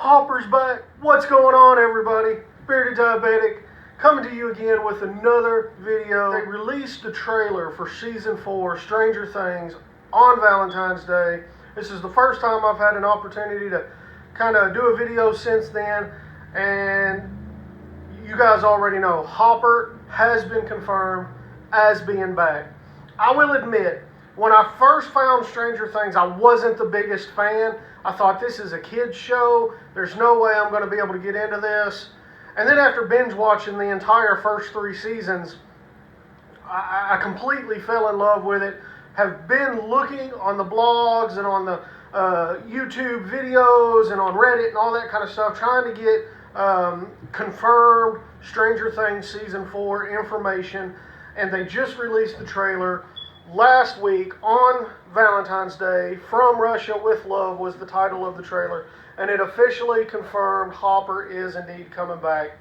Hopper's back. What's going on, everybody? Bearded Diabetic coming to you again with another video. They released the trailer for Season 4, Stranger Things, on Valentine's Day. This is the first time I've had an opportunity to kind of do a video since then, and you guys already know, Hopper has been confirmed as being back. I will admit, when I first found Stranger Things, I wasn't the biggest fan. I thought, this is a kid's show. There's no way I'm going to be able to get into this. And then after binge watching the entire first 3 seasons, I completely fell in love with it. Have been looking on the blogs and on the YouTube videos and on Reddit and all that kind of stuff, trying to get confirmed Stranger Things Season 4 information. And they just released the trailer last week on Valentine's Day. From Russia with Love was the title of the trailer, and it officially confirmed Hopper is indeed coming back.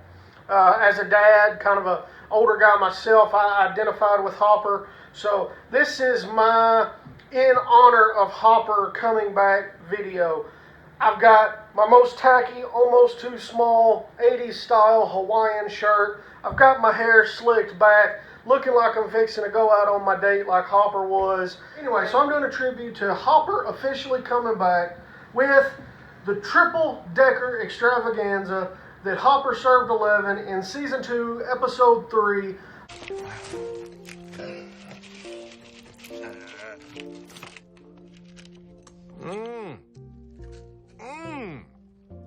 As a dad, kind of a older guy myself, I identified with Hopper, so this is my in honor of Hopper coming back video. I've got my most tacky, almost too small 80s style Hawaiian shirt. I've got my hair slicked back, looking like I'm fixing to go out on my date like Hopper was. Anyway, so I'm doing a tribute to Hopper officially coming back with the Triple Decker Extravaganza that Hopper served 11 in Season 2, Episode 3.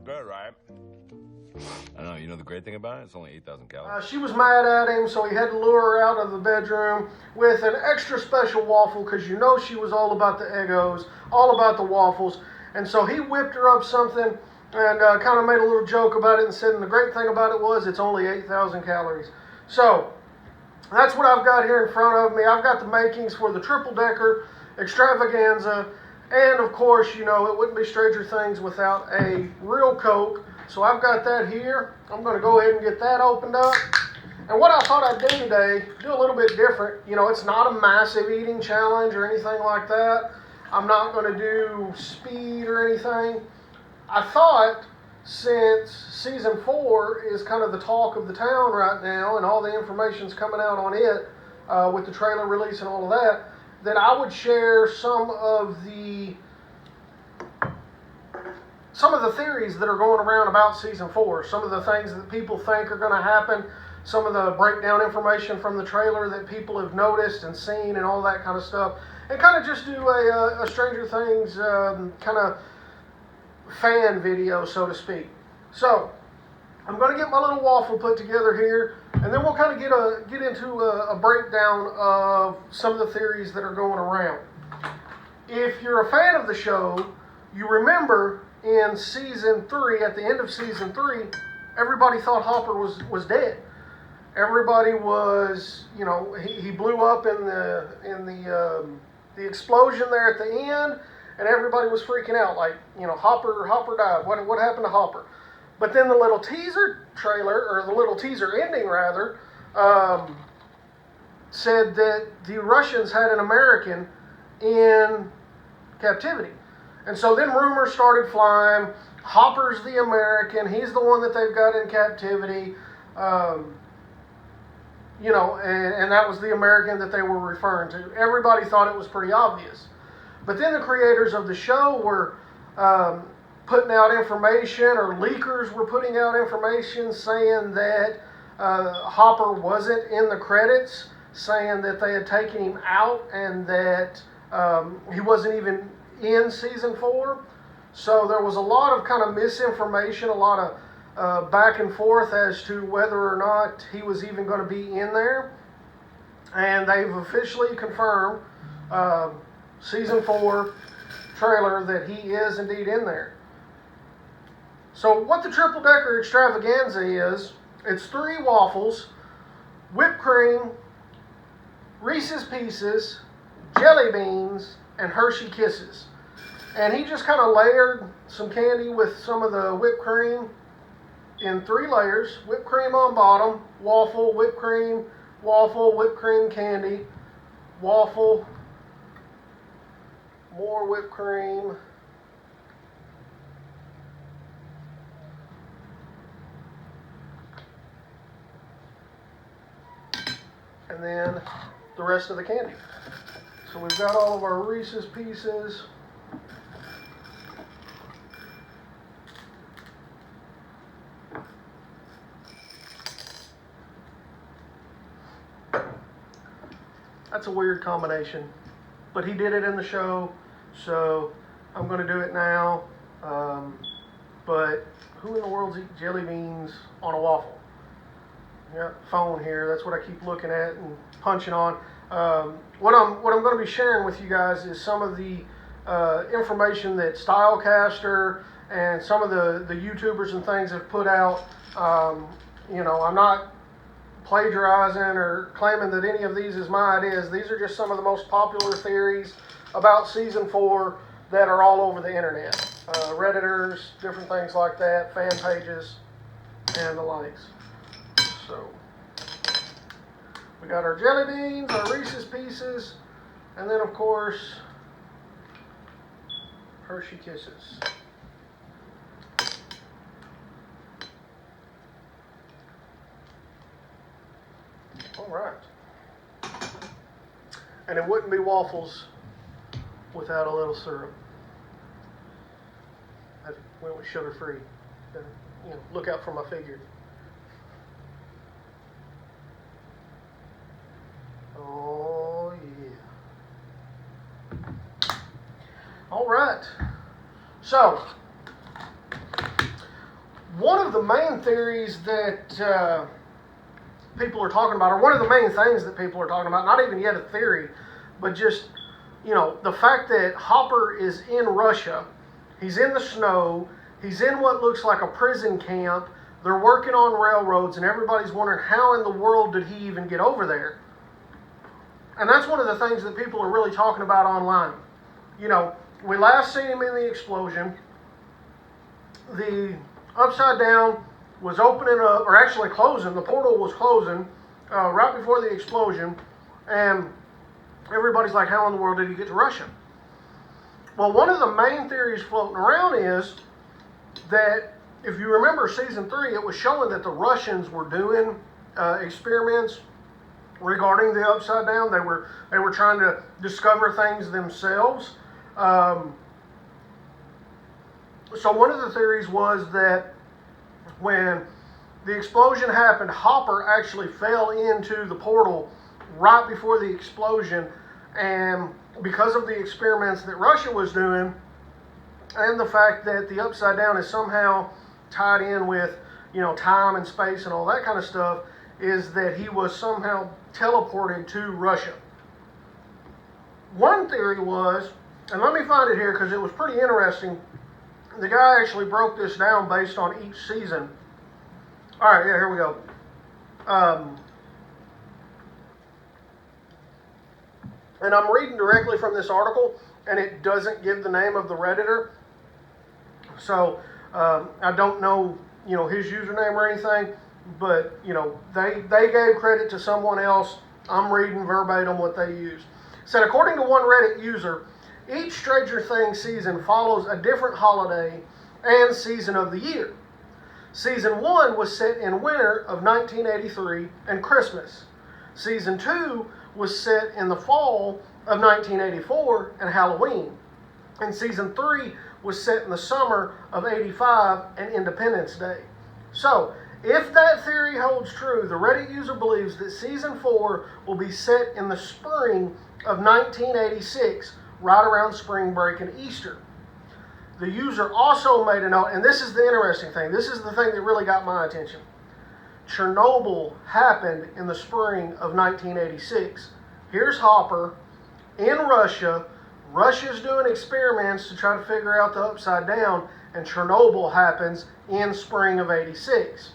Good, right? I don't know, you know the great thing about it? It's only 8,000 calories. She was mad at him, so he had to lure her out of the bedroom with an extra special waffle, because you know she was all about the Eggos, all about the waffles. And so he whipped her up something and kind of made a little joke about it and said, and the great thing about it was it's only 8,000 calories. So that's what I've got here in front of me. I've got the makings for the Triple Decker Extravaganza. And of course, you know, it wouldn't be Stranger Things without a real Coke. So I've got that here. I'm going to go ahead and get that opened up. And what I thought I'd do today, do a little bit different. You know, it's not a massive eating challenge or anything like that. I'm not going to do speed or anything. I thought, since Season 4 is kind of the talk of the town right now and all the information's coming out on it with the trailer release and all of that, that I would share some of the theories that are going around about Season 4, some of the things that people think are going to happen, some of the breakdown information from the trailer that people have noticed and seen and all that kind of stuff, and kind of just do a Stranger Things kind of fan video, so to speak. So I'm going to get my little waffle put together here, and then we'll kind of get into a breakdown of some of the theories that are going around. If you're a fan of the show, you remember in Season 3, at the end of Season 3, everybody thought Hopper was dead. Everybody was, you know, he blew up in the explosion there at the end, and everybody was freaking out, like, you know, Hopper died. What happened to Hopper? But then the little teaser trailer, or the little teaser ending rather, said that the Russians had an American in captivity. And so then rumors started flying. Hopper's the American. He's the one that they've got in captivity. You know, and that was the American that they were referring to. Everybody thought it was pretty obvious. But then the creators of the show were putting out information, or leakers were putting out information saying that Hopper wasn't in the credits, saying that they had taken him out and that he wasn't even in Season 4. So there was a lot of kind of misinformation, a lot of back and forth as to whether or not he was even going to be in there. And they've officially confirmed Season 4 trailer that he is indeed in there. So what the Triple Decker Extravaganza is, it's 3 waffles, whipped cream, Reese's Pieces, jelly beans, and Hershey Kisses. And he just kind of layered some candy with some of the whipped cream in 3 layers. Whipped cream on bottom, waffle, whipped cream, candy, waffle, more whipped cream, and then the rest of the candy. So we've got all of our Reese's Pieces. That's a weird combination, but he did it in the show, so I'm going to do it now. But who in the world's eating jelly beans on a waffle? Yeah, phone here. That's what I keep looking at and punching on. What I'm going to be sharing with you guys is some of the information that Stylecaster and some of the YouTubers and things have put out. You know, I'm not plagiarizing or claiming that any of these is my ideas. These are just some of the most popular theories about season 4 that are all over the internet. Redditors, different things like that, fan pages, and the likes. So, we got our jelly beans, our Reese's Pieces, and then of course, Hershey Kisses. All right. And it wouldn't be waffles without a little syrup. I went with sugar-free. You know, look out for my figure. Oh, yeah. All right. So, one of the main theories that people are talking about, or one of the main things that people are talking about, not even yet a theory, but just, you know, the fact that Hopper is in Russia, he's in the snow, he's in what looks like a prison camp, they're working on railroads, and everybody's wondering how in the world did he even get over there? And that's one of the things that people are really talking about online. You know, we last seen him in the explosion. The Upside Down was opening up, or actually closing. The portal was closing right before the explosion. And everybody's like, how in the world did he get to Russia? Well, one of the main theories floating around is that, if you remember season 3, it was showing that the Russians were doing experiments regarding the Upside Down. They were trying to discover things themselves. So one of the theories was that when the explosion happened, Hopper actually fell into the portal right before the explosion, and because of the experiments that Russia was doing, and the fact that the Upside Down is somehow tied in with, you know, time and space and all that kind of stuff, is that he was somehow teleported to Russia. One theory was, and let me find it here because it was pretty interesting. The guy actually broke this down based on each season. All right, yeah, here we go. And I'm reading directly from this article, and it doesn't give the name of the Redditor. So I don't know, you know, his username or anything, but, you know, they gave credit to someone else. I'm reading verbatim what they used. It said, according to one Reddit user, each Stranger Things season follows a different holiday and season of the year. Season 1 was set in winter of 1983 and Christmas. Season 2 was set in the fall of 1984 and Halloween. And season 3 was set in the summer of 85 and Independence Day. So, if that theory holds true, the Reddit user believes that season 4 will be set in the spring of 1986, right around spring break and Easter. The user also made a note, and this is the interesting thing. This is the thing that really got my attention. Chernobyl happened in the spring of 1986. Here's Hopper in Russia. Russia's doing experiments to try to figure out the Upside Down, and Chernobyl happens in spring of 86.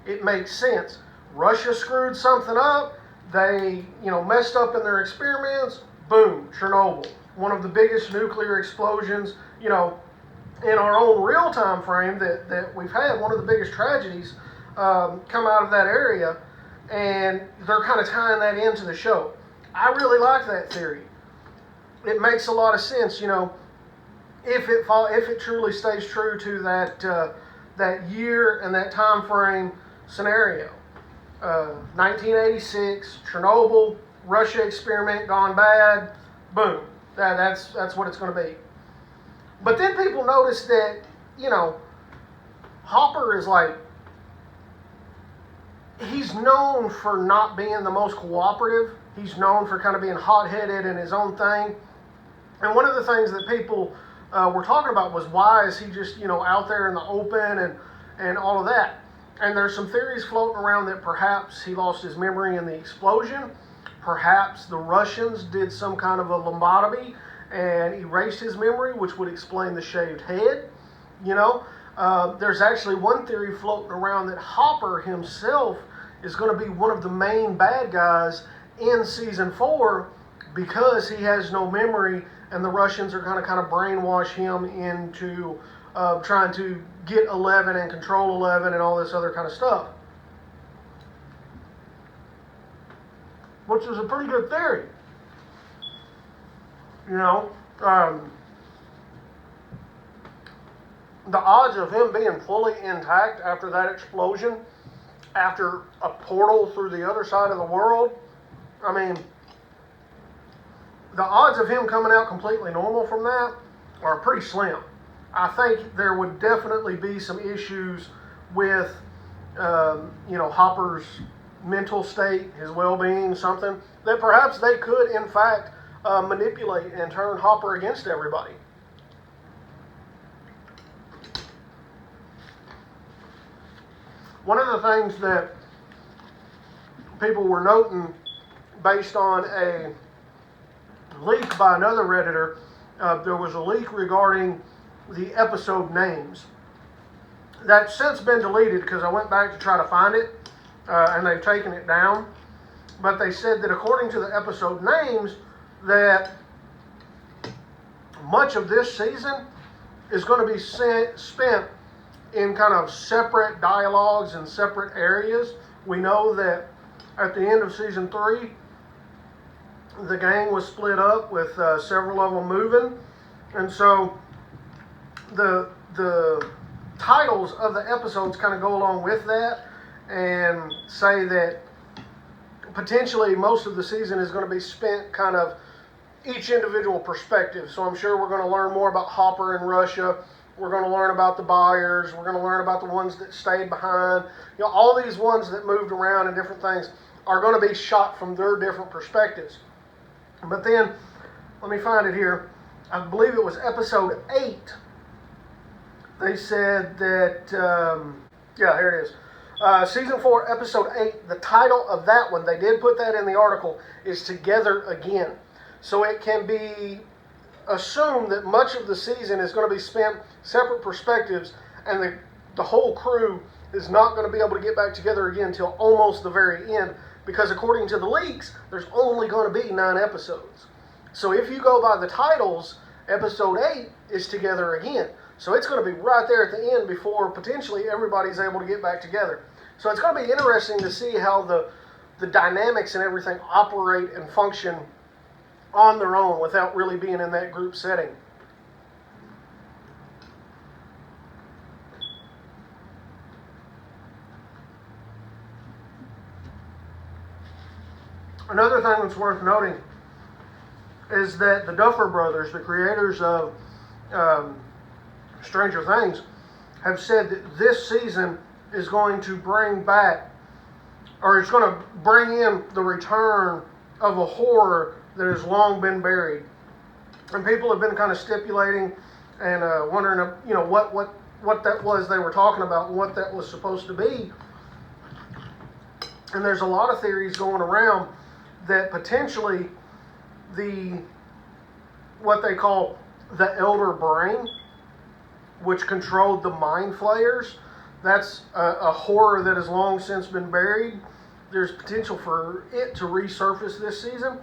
It makes sense. Russia screwed something up. They, you know, messed up in their experiments. Boom, Chernobyl. One of the biggest nuclear explosions, you know, in our own real time frame that we've had. One of the biggest tragedies come out of that area, and they're kind of tying that into the show. I really like that theory. It makes a lot of sense, you know, if it truly stays true to that year and that time frame scenario. 1986, Chernobyl, Russia experiment gone bad, boom. That's what it's going to be. But then people notice that, Hopper is like, he's known for not being the most cooperative. He's known for kind of being hot-headed in his own thing. And one of the things that people were talking about was, why is he just, out there in the open and all of that? And there's some theories floating around that perhaps he lost his memory in the explosion. Perhaps the Russians did some kind of a lobotomy and erased his memory, which would explain the shaved head. There's actually one theory floating around that Hopper himself is going to be one of the main bad guys in season 4 because he has no memory, and the Russians are going to kind of brainwash him into trying to get 11 and control 11 and all this other kind of stuff. Which is a pretty good theory. The odds of him being fully intact after that explosion, after a portal through the other side of the world, the odds of him coming out completely normal from that are pretty slim. I think there would definitely be some issues with, Hopper's mental state, his well-being, something that perhaps they could, in fact, manipulate and turn Hopper against everybody. One of the things that people were noting based on a leak by another Redditor, there was a leak regarding the episode names. That's since been deleted because I went back to try to find it, and they've taken it down. But they said that according to the episode names, that much of this season is going to be spent in kind of separate dialogues and separate areas. We know that at the end of season 3, the gang was split up with several of them moving. And so the titles of the episodes kind of go along with that and say that potentially most of the season is going to be spent kind of each individual perspective. So I'm sure we're going to learn more about Hopper in Russia. We're going to learn about the buyers. We're going to learn about the ones that stayed behind. All these ones that moved around and different things are going to be shot from their different perspectives. But then, let me find it here. I believe it was episode 8. They said that, here it is. Season 4, episode 8, the title of that one, they did put that in the article, is Together Again. So it can be assumed that much of the season is going to be spent separate perspectives, and the whole crew is not going to be able to get back together again until almost the very end, because according to the leaks, there's only going to be 9 episodes. So if you go by the titles, episode 8 is Together Again. So it's going to be right there at the end before potentially everybody's able to get back together. So it's going to be interesting to see how the dynamics and everything operate and function on their own without really being in that group setting. Another thing that's worth noting is that the Duffer Brothers, the creators of Stranger Things, have said that this season is going to bring back, or it's going to bring in the return of a horror that has long been buried. And people have been kind of stipulating and wondering, what that was they were talking about and what that was supposed to be. And there's a lot of theories going around that potentially what they call the Elder Brain, which controlled the Mind Flayers, that's a horror that has long since been buried. There's potential for it to resurface this season.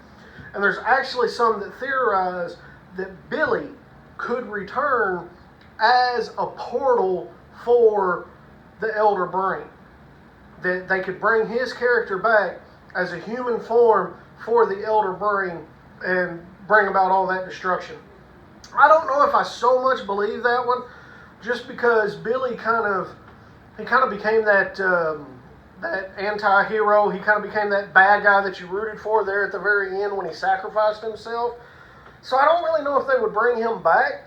And there's actually some that theorize that Billy could return as a portal for the Elder Brain. That they could bring his character back as a human form for the Elder Brain and bring about all that destruction. I don't know if I so much believe that one, just because Billy kind of became that that anti-hero. He kind of became that bad guy that you rooted for there at the very end when he sacrificed himself. So I don't really know if they would bring him back.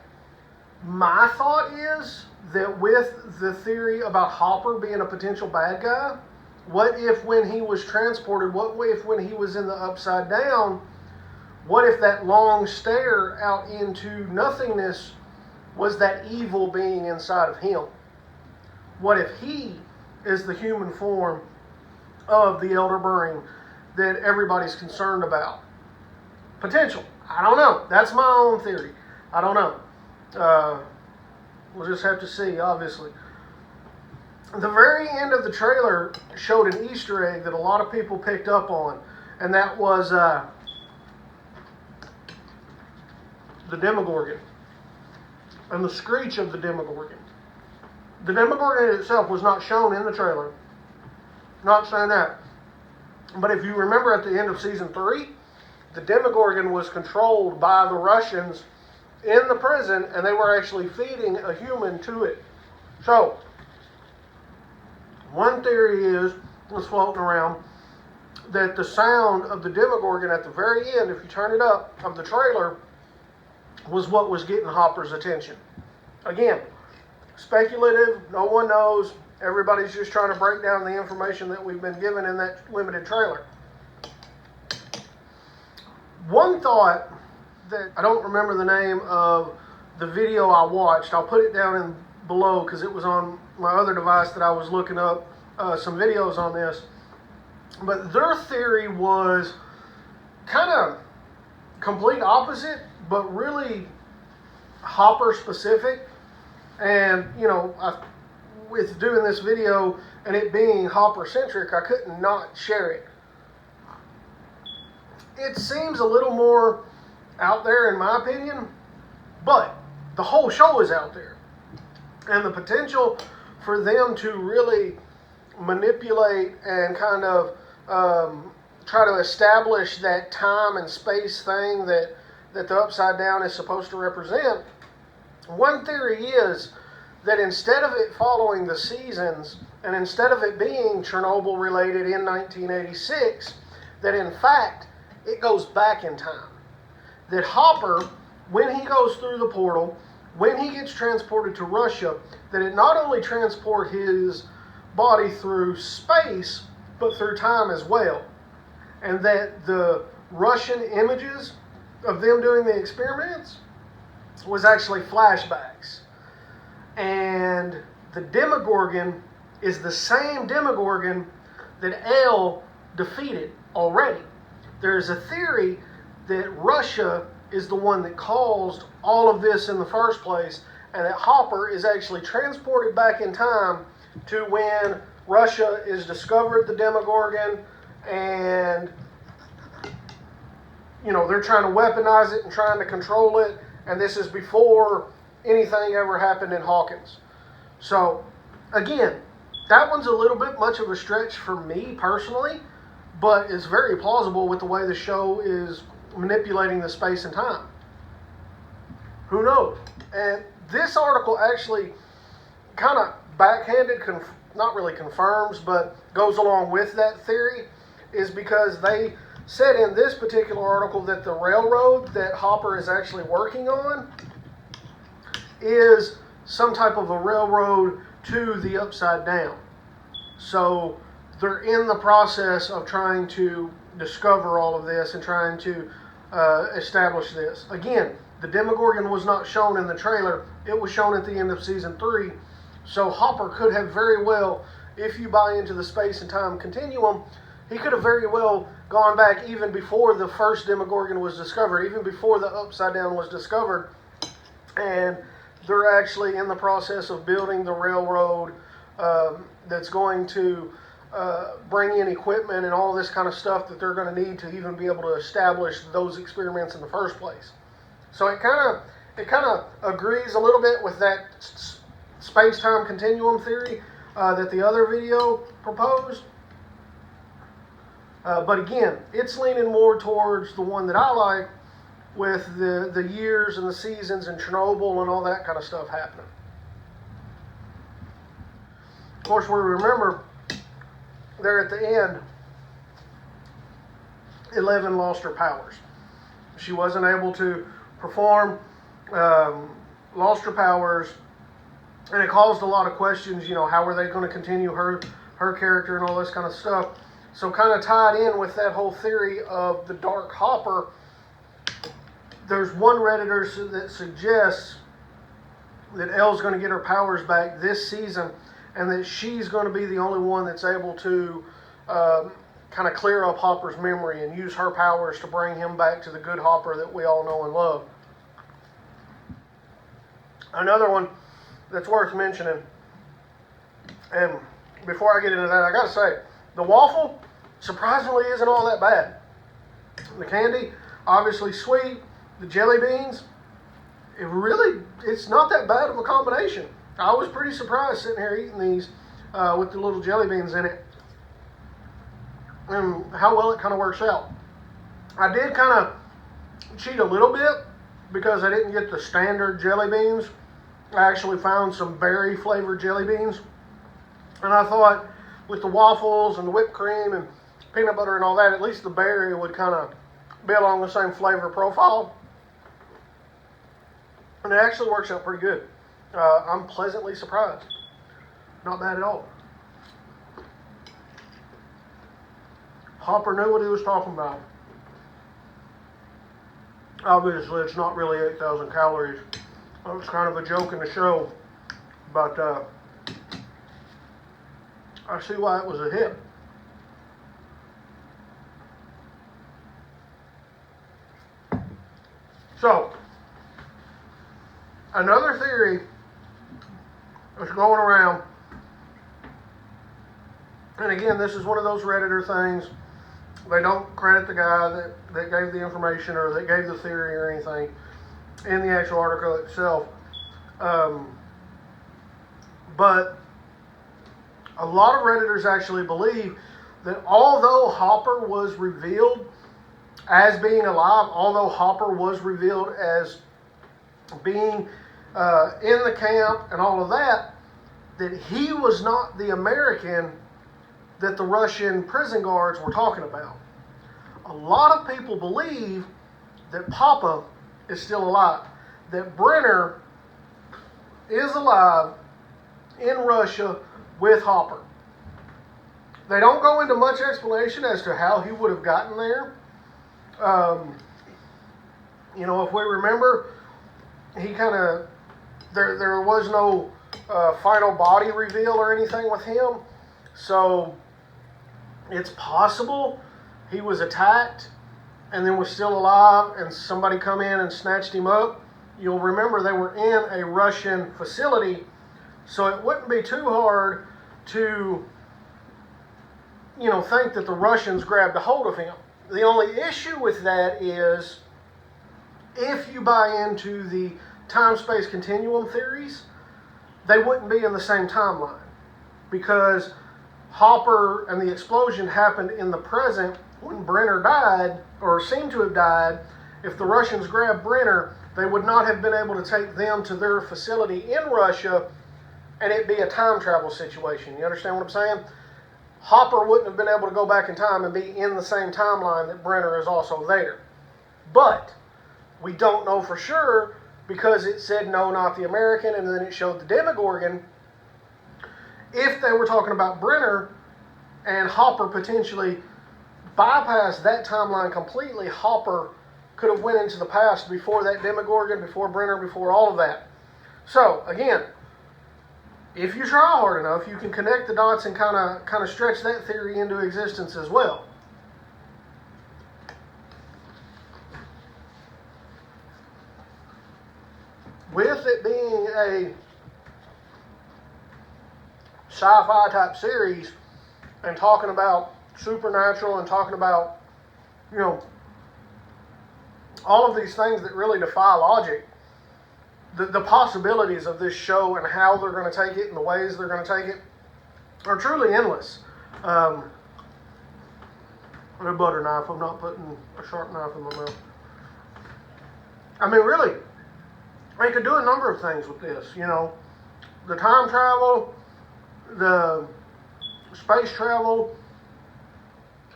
My thought is that with the theory about Hopper being a potential bad guy, what if when he was transported, what if when he was in the Upside Down, what if that long stare out into nothingness was that evil being inside of him? What if he is the human form of the Elder Brain that everybody's concerned about? Potential. I don't know. That's my own theory. I don't know. We'll just have to see, obviously. The very end of the trailer showed an Easter egg that a lot of people picked up on, and that was the Demogorgon and the screech of the Demogorgon. The Demogorgon itself was not shown in the trailer. Not saying that. But if you remember at the end of season 3, the Demogorgon was controlled by the Russians in the prison, and they were actually feeding a human to it. So, one theory is, was floating around, that the sound of the Demogorgon at the very end, if you turn it up, of the trailer, was what was getting Hopper's attention. Again, speculative, no one knows. Everybody's just trying to break down the information that we've been given in that limited trailer. One thought that I don't remember the name of the video I watched. I'll put it down in below because it was on my other device that I was looking up some videos on this. But their theory was kind of complete opposite, but really Hopper specific. And, you know, with doing this video and it being Hopper centric, I couldn't not share it. It seems a little more out there in my opinion, but the whole show is out there. And the potential for them to really manipulate and kind of try to establish that time and space thing that the Upside Down is supposed to represent. One theory is that instead of it following the seasons, and instead of it being Chernobyl related in 1986, that in fact it goes back in time. That Hopper, when he goes through the portal, when he gets transported to Russia, that it not only transport his body through space, but through time as well. And that the Russian images of them doing the experiments was actually flashbacks. And the Demogorgon is the same Demogorgon that El defeated already. There's a theory that Russia is the one that caused all of this in the first place, and that Hopper is actually transported back in time to when Russia is discovered the Demogorgon, and you know, they're trying to weaponize it and trying to control it, and this is before anything ever happened in Hawkins. So, again, that one's a little bit much of a stretch for me personally, but it's very plausible with the way the show is manipulating the space and time. Who knows? And this article actually kind of backhanded, not really confirms, but goes along with that theory, is because they said in this particular article that the railroad that Hopper is actually working on is some type of a railroad to the Upside Down. So they're in the process of trying to discover all of this and trying to establish this. Again, the Demogorgon was not shown in the trailer. It was shown at the end of season 3. So Hopper could have very well, if you buy into the space and time continuum, he could have very well gone back even before the first Demogorgon was discovered, even before the Upside Down was discovered. And they're actually in the process of building the railroad that's going to bring in equipment and all this kind of stuff that they're going to need to even be able to establish those experiments in the first place. So it kind of agrees a little bit with that space-time continuum theory that the other video proposed. But again, it's leaning more towards the one that I like, with the years and the seasons and Chernobyl and all that kind of stuff happening. Of course, we remember there at the end, 11 lost her powers. She wasn't able to perform, lost her powers, and it caused a lot of questions. You know, how were they going to continue her character and all this kind of stuff? So kind of tied in with that whole theory of the Dark Hopper, there's one Redditor that suggests that Elle's going to get her powers back this season, and that she's going to be the only one that's able to kind of clear up Hopper's memory and use her powers to bring him back to the good Hopper that we all know and love. Another one that's worth mentioning, and before I get into that, I got to say, the waffle surprisingly isn't all that bad. The candy, obviously sweet. The jelly beans, it's not that bad of a combination. I was pretty surprised sitting here eating these with the little jelly beans in it, and how well it kind of works out. I did kind of cheat a little bit because I didn't get the standard jelly beans. I actually found some berry flavored jelly beans, and I thought with the waffles and the whipped cream and peanut butter and all that, at least the berry would kind of be along the same flavor profile. And it actually works out pretty good. I'm pleasantly surprised. Not bad at all. Hopper knew what he was talking about. Obviously, it's not really 8,000 calories. It was kind of a joke in the show. But I see why it was a hit. So, another theory that's going around, and again, this is one of those Redditor things. They don't credit the guy that gave the information or that gave the theory or anything in the actual article itself. But a lot of Redditors actually believe that although Hopper was revealed as being alive, although Hopper was revealed as being in the camp and all of that, that he was not the American that the Russian prison guards were talking about. A lot of people believe that Papa is still alive, that Brenner is alive in Russia with Hopper. They don't go into much explanation as to how he would have gotten there. You know, if we remember, he kind of, there was no final body reveal or anything with him. So it's possible he was attacked and then was still alive and somebody come in and snatched him up. You'll remember they were in a Russian facility, so it wouldn't be too hard to, you know, think that the Russians grabbed a hold of him. The only issue with that is if you buy into the time-space continuum theories, they wouldn't be in the same timeline because Hopper and the explosion happened in the present when Brenner died, or seemed to have died. If the Russians grabbed Brenner, they would not have been able to take them to their facility in Russia and it be a time travel situation. You understand what I'm saying? Hopper wouldn't have been able to go back in time and be in the same timeline that Brenner is also there. But we don't know for sure because it said no, not the American, and then it showed the Demogorgon. If they were talking about Brenner and Hopper potentially bypassed that timeline completely, Hopper could have went into the past before that Demogorgon, before Brenner, before all of that. So, again, if you try hard enough, you can connect the dots and kind of stretch that theory into existence as well. With it being a sci-fi type series and talking about supernatural and talking about, you know, all of these things that really defy logic, the possibilities of this show and how they're going to take it and the ways they're going to take it are truly endless. A butter knife. I'm not putting a sharp knife in my mouth. I mean, really, they could do a number of things with this. You know, the time travel, the space travel,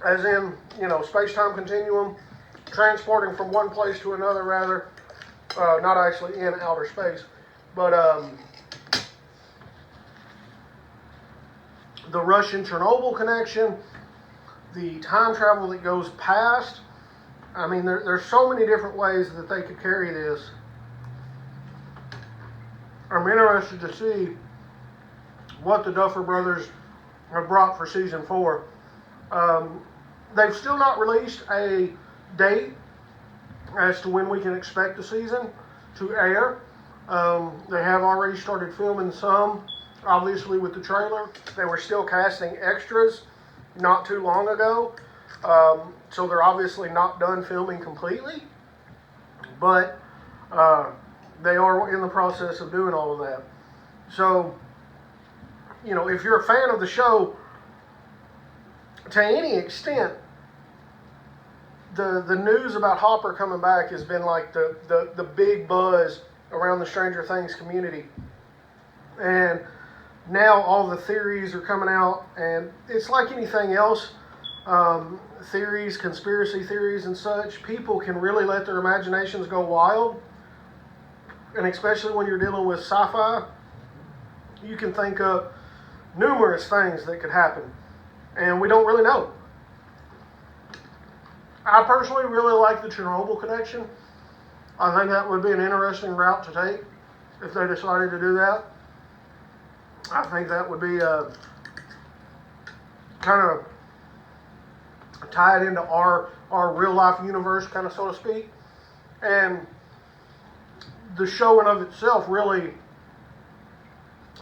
as in, you know, space-time continuum, transporting from one place to another, rather, not actually in outer space, but the Russian Chernobyl connection, the time travel that goes past. I mean, there's so many different ways that they could carry this. I'm interested to see what the Duffer Brothers have brought for season 4. They've still not released a date as to when we can expect the season to air. They have already started filming some, obviously with the trailer. They were still casting extras not too long ago. So they're obviously not done filming completely. But they are in the process of doing all of that. So, you know, if you're a fan of the show, to any extent, the news about Hopper coming back has been like the big buzz around the Stranger Things community. And now all the theories are coming out, and it's like anything else, theories, conspiracy theories and such, people can really let their imaginations go wild. And especially when you're dealing with sci-fi, you can think of numerous things that could happen, and we don't really know. I personally really like the Chernobyl connection. I think that would be an interesting route to take if they decided to do that. I think that would be kind of tied into our real life universe, kind of, so to speak. And the show in of itself really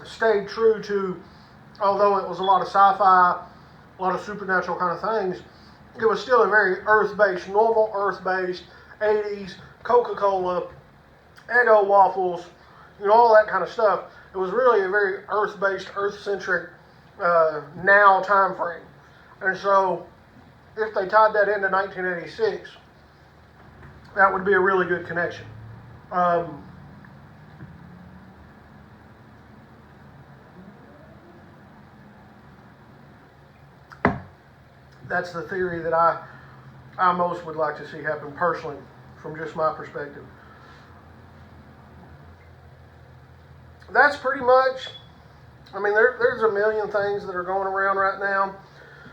stayed true to, although it was a lot of sci-fi, a lot of supernatural kind of things, it was still a very earth-based, normal earth-based, 80s, Coca-Cola, Eggo waffles, you know, all that kind of stuff. It was really a very earth-based, earth-centric now time frame. And so, if they tied that into 1986, that would be a really good connection. That's the theory that I most would like to see happen personally, from just my perspective. That's pretty much, I mean, there's a million things that are going around right now,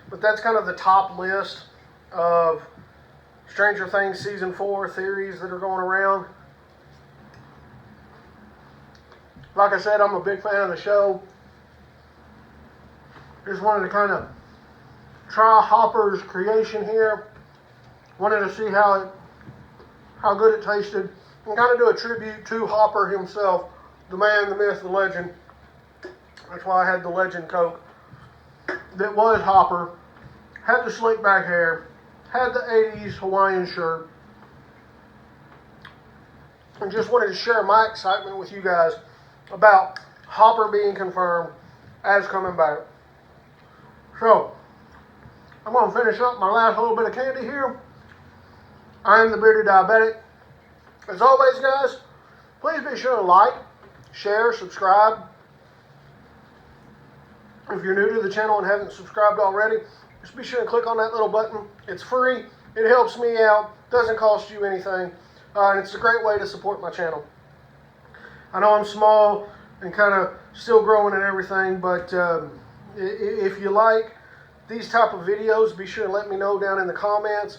but that's kind of the top list of Stranger Things Season 4 theories that are going around. Like I said, I'm a big fan of the show. Just wanted to kind of try Hopper's creation here. Wanted to see how good it tasted, and kind of do a tribute to Hopper himself, the man, the myth, the legend. That's why I had the Legend Coke. That was Hopper. Had the slick back hair. Had the 80s Hawaiian shirt. And just wanted to share my excitement with you guys about Hopper being confirmed as coming back. So, I'm going to finish up my last little bit of candy here. I am the Bearded Diabetic. As always, guys, please be sure to like, share, subscribe. If you're new to the channel and haven't subscribed already, just be sure to click on that little button. It's free. It helps me out. Doesn't cost you anything. And it's a great way to support my channel. I know I'm small and kind of still growing and everything, but if you like these type of videos, be sure to let me know down in the comments.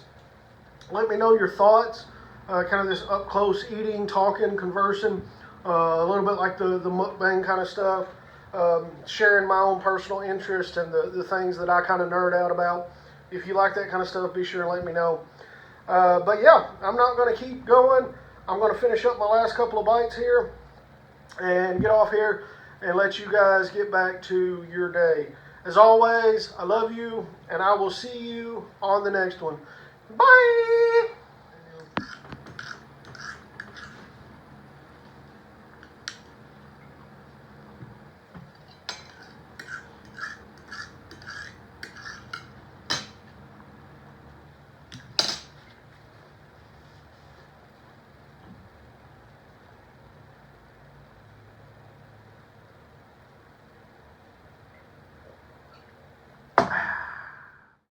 Let me know your thoughts. Kind of this up close eating, talking, conversing, a little bit like the mukbang kind of stuff. Sharing my own personal interest and the things that I kind of nerd out about. If you like that kind of stuff, be sure to let me know. But yeah, I'm not going to keep going. I'm going to finish up my last couple of bites here and get off here and let you guys get back to your day. As always, I love you, and I will see you on the next one. Bye!